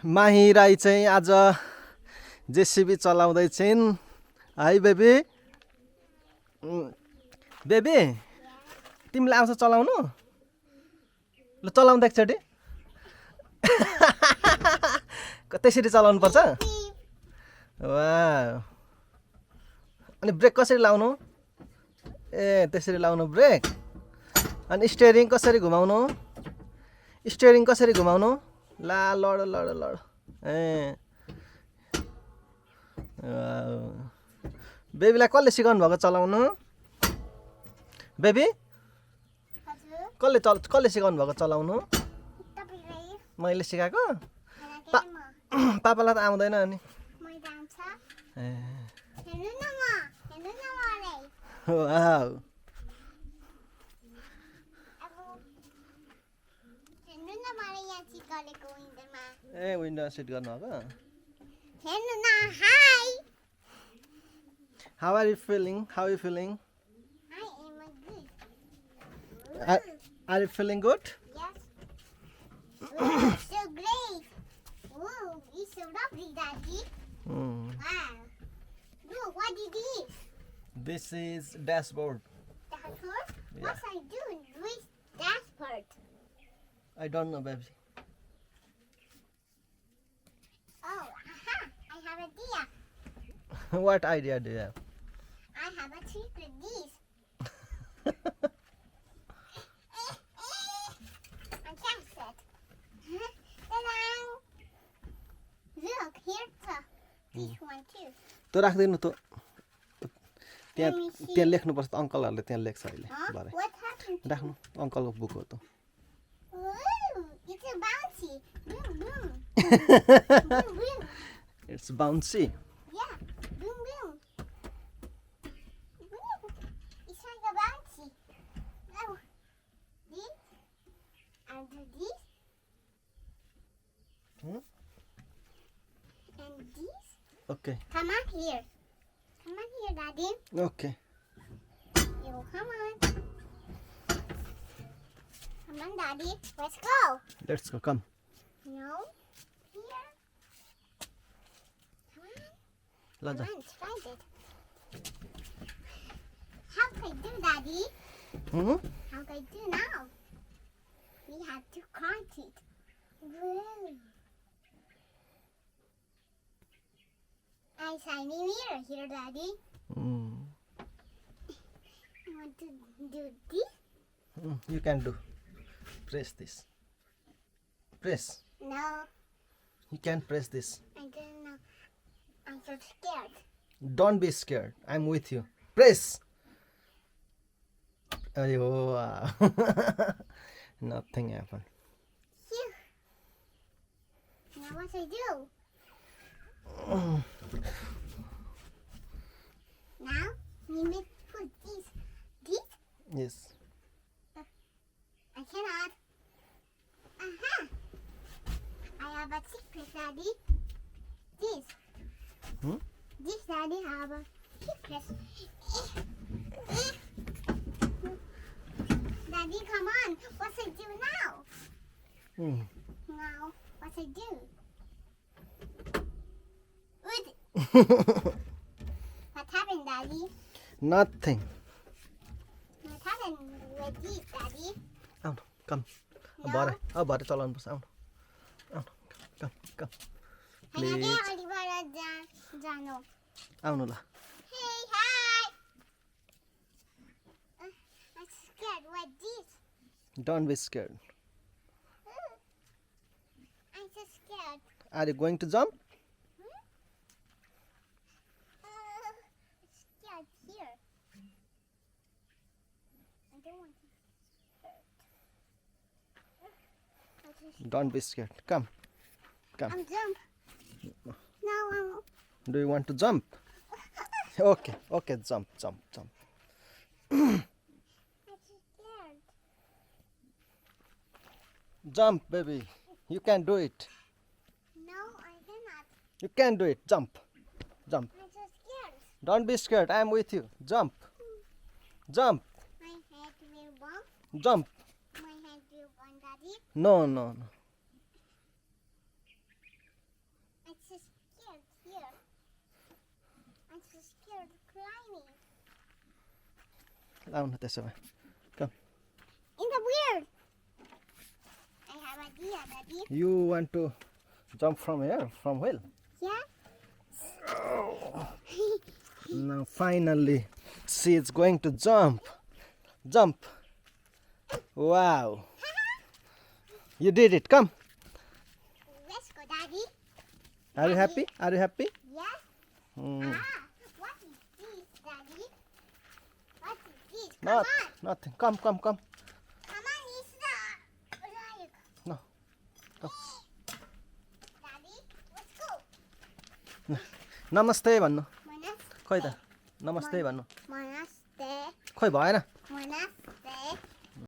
माही राई चाहिँ आज जेसीबी चलाउँदै छिन् है बेबी। बेबी तिमीलाई आउँछ चलाउनु? ल चलाउँदा एकचोटि। त्यसरी चलाउनु पर्छ। वाह। अनि ब्रेक कसरी लाउनु? ए त्यसरी लाउनु ब्रेक। अनि स्टियरिङ कसरी घुमाउनु? स्टियरिङ कसरी घुमाउनु? ला लड लड लड। ए बेबीलाई कसले सिकाउनु भएको चलाउनु? बेबी कसले सिकाउनु भएको चलाउनु? मैले सिकाएको? पापालाई त आउँदैन अनि। ए विन्डो सिट गर्नु भएको? How are you feeling? How are you feeling? I am good. Are you feeling good? Yes. Ooh, so great. Ooh, it's so lovely, Daddy. Wow. Look, what is this? This is dashboard. Dashboard? Yeah. What I do with dashboard? I don't know, baby. Oh, aha! I have an idea. What idea do you have? I have a trick with this. And that's it. Ta-da! Look, here's this one too. त्यो राख्दिनु त त्यहाँ Let me see. त्यहाँ लेख्नुपर्छ त अङ्कलहरूले त्यहाँ लेख्छ अहिले Huh? भरे What happened? राख्नु अङ्कलको book हो त Ooh, it's a bouncy. Boom, boom. Boom, boom. It's bouncy Yeah, boom, boom. Boom. It's like a bouncy. Oh, this. And this. Hmm? And this. Okay Come on here. Come on here, Daddy. Okay You come on. Come on, Daddy. Let's go. Let's go come No. Here. Come on. ल जा Come on, try it. How can I do, Daddy? Hmm? How can I do now? We have to count it. Whoa. I shiny mirror here, Daddy. Hmm. You want to do this? You can do press this press No, you can press this I don't know. I'm so scared. don't be scared I'm with you press अयो nothing happened Phew. Now what I do? Now we may put this. yes I cannot. Aha! I have a secret, Daddy. This. Hmm? This, Daddy, have a secret. Daddy, come on. What I do now? Hmm. Now, what I do? Oot. What happened, Daddy? nothing What happened with this, Daddy? आउनु कम No. भरे चलाउनु पर्छ आउनु आउनु कम कम Hayır, Please. Oliver Jano. आउनु ल Hey, hi. I'm scared. What this? don't be scared I'm so scared. are you going to jump I'm scared here. I don't want to hurt. don't be scared come I'm jump. Now I'm. do you want to jump okay jump I'm so scared. jump baby you can do it No, I cannot. you can do it jump I'm so scared. don't be scared I am with you jump jump My head will bump. jump My head will bump, Daddy. no scared of climbing. लाउनु त्यसो भए कम In the weird. I have an idea, Daddy. You want to jump from here, from wheel? Yeah. Now finally she is going to jump. Jump. Wow. You did it. Come. Let's go, Daddy. Are you happy? Are you happy? Yeah. Hmm. What is this, Daddy? What is this? Come Not, on. nothing. Come, come, come. Come on, Lisa. Like, No. Come. Daddy, let's go. नमस्ते भन्नु Monas. खोइ त नमस्ते भन्नु Monaste. खोइ भएन